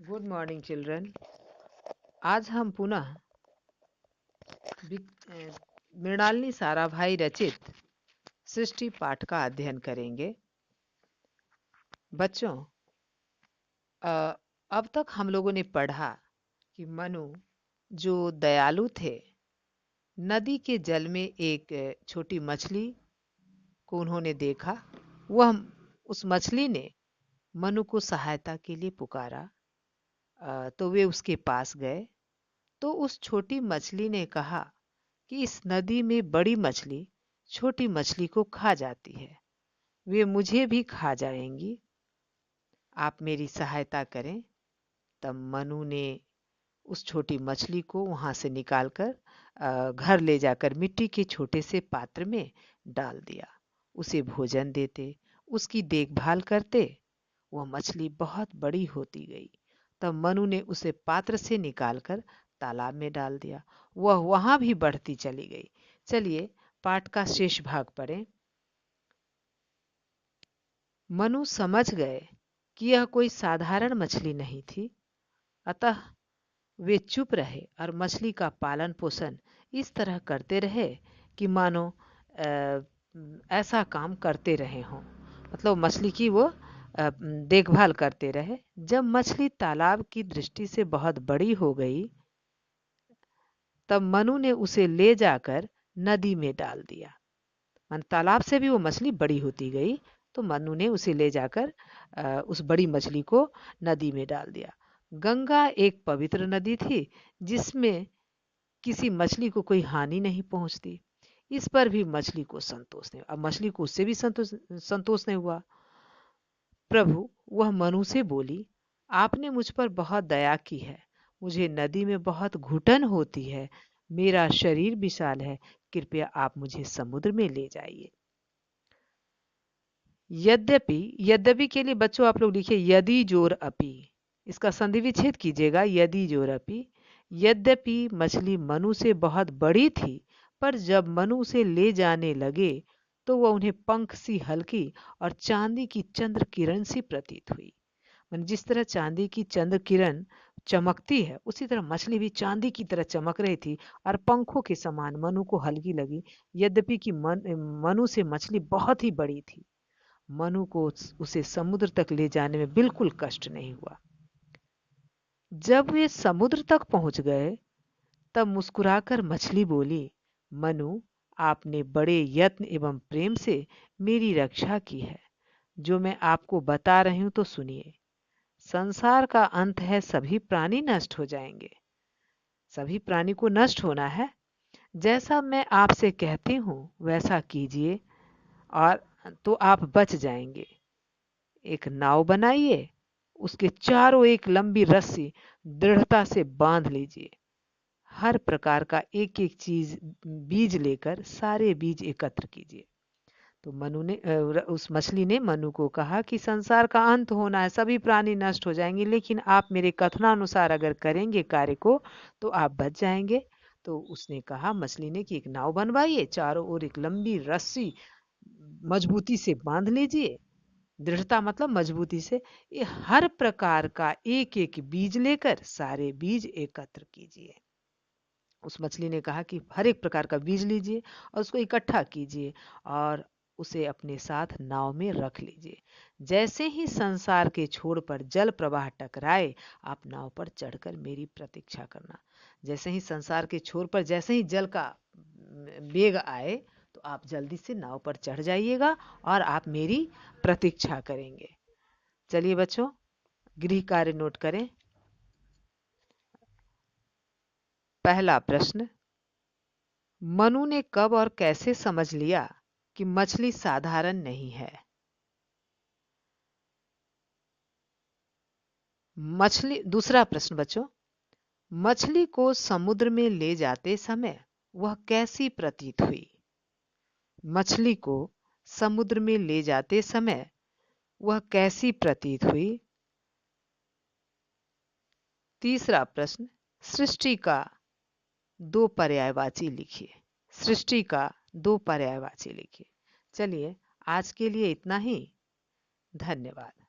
Good morning children. आज हम पुनः मृणालिनी साराभाई रचित सृष्टि पाठ का अध्ययन करेंगे। बच्चों, अब तक हम लोगों ने पढ़ा कि मनु जो दयालु थे, नदी के जल में एक छोटी मछली को उन्होंने देखा। वह उस मछली ने मनु को सहायता के लिए पुकारा। तो वे उसके पास गए। तो उस छोटी मछली ने कहा कि इस नदी में बड़ी मछली छोटी मछली को खा जाती है, वे मुझे भी खा जाएंगी, आप मेरी सहायता करें। तब मनु ने उस छोटी मछली को वहां से निकालकर घर ले जाकर मिट्टी के छोटे से पात्र में डाल दिया। उसे भोजन देते, उसकी देखभाल करते, वह मछली बहुत बड़ी होती गई। तब मनु ने उसे पात्र से निकालकर तालाब में डाल दिया। वह वहां भी बढ़ती चली गई। चलिए पाठ का शेष भाग पढ़ें। मनु समझ गए कि यह कोई साधारण मछली नहीं थी, अतः वे चुप रहे और मछली का पालन पोषण इस तरह करते रहे कि मानो ऐसा काम करते रहे हों। मतलब मछली की वो देखभाल करते रहे। जब मछली तालाब की दृष्टि से बहुत बड़ी हो गई, तब मनु ने उसे ले जाकर नदी में डाल दिया। मन तालाब से भी वो मछली बड़ी होती गई, तो मनु ने उसे ले जाकर उस बड़ी मछली को नदी में डाल दिया। गंगा एक पवित्र नदी थी जिसमें किसी मछली को कोई हानि नहीं पहुंचती। इस पर भी मछली को संतोष नहीं। अब मछली को उससे भी संतोष नहीं हुआ। प्रभु, वह मनु से बोली, आपने मुझ पर बहुत दया की है। मुझे नदी में बहुत घुटन होती है, मेरा शरीर विशाल है, कृपया आप मुझे समुद्र में ले जाइए। यद्यपि, यद्यपि के लिए बच्चों आप लोग लिखिए यदि जोर अपि, इसका संधि विच्छेद कीजिएगा। यदि जोर अपि। यद्यपि मछली मनु से बहुत बड़ी थी, पर जब मनु उसे ले जाने लगे तो वह उन्हें पंख सी हल्की और चांदी की चंद्र किरण सी प्रतीत हुई। जिस तरह चांदी की चंद्र किरण चमकती है, उसी तरह मछली भी चांदी की तरह चमक रही थी और पंखों के समान मनु को हल्की लगी। यद्यपि कि मनु से मछली बहुत ही बड़ी थी, मनु को उसे समुद्र तक ले जाने में बिल्कुल कष्ट नहीं हुआ। जब वे समुद्र तक पहुंच गए, तब मुस्कुराकर मछली बोली, मनु, आपने बड़े यत्न एवं प्रेम से मेरी रक्षा की है। जो मैं आपको बता रही हूं तो सुनिए। संसार का अंत है, सभी प्राणी नष्ट हो जाएंगे, सभी प्राणी को नष्ट होना है। जैसा मैं आपसे कहती हूं वैसा कीजिए और तो आप बच जाएंगे। एक नाव बनाइए, उसके चारों एक लंबी रस्सी दृढ़ता से बांध लीजिए। हर प्रकार का एक एक चीज बीज लेकर सारे बीज एकत्र कीजिए। तो मनु ने उस मछली ने मनु को कहा कि संसार का अंत होना है, सभी प्राणी नष्ट हो जाएंगे, लेकिन आप मेरे कथनानुसार अगर करेंगे कार्य को तो आप बच जाएंगे। तो उसने कहा, मछली ने, कि एक नाव बनवाइए, चारों ओर एक लंबी रस्सी मजबूती से बांध लीजिए। दृढ़ता मतलब मजबूती से। ये हर प्रकार का एक एक बीज लेकर सारे बीज एकत्र कीजिए। उस मछली ने कहा कि हर एक प्रकार का बीज लीजिए और उसको इकट्ठा कीजिए और उसे अपने साथ नाव में रख लीजिए। जैसे ही संसार के छोर पर जल प्रवाह टकराए, आप नाव पर चढ़कर मेरी प्रतीक्षा करना। जैसे ही संसार के छोर पर जैसे ही जल का वेग आए, तो आप जल्दी से नाव पर चढ़ जाइएगा और आप मेरी प्रतीक्षा करेंगे। चलिए बच्चों, गृह कार्य नोट करें। पहला प्रश्न, मनु ने कब और कैसे समझ लिया कि मछली साधारण नहीं है? दूसरा प्रश्न बच्चों, मछली को समुद्र में ले जाते समय वह कैसी प्रतीत हुई? मछली को समुद्र में ले जाते समय वह कैसी प्रतीत हुई? तीसरा प्रश्न, सृष्टि का दो पर्यायवाची लिखिए। सृष्टि का दो पर्यायवाची लिखिए। चलिए आज के लिए इतना ही। धन्यवाद।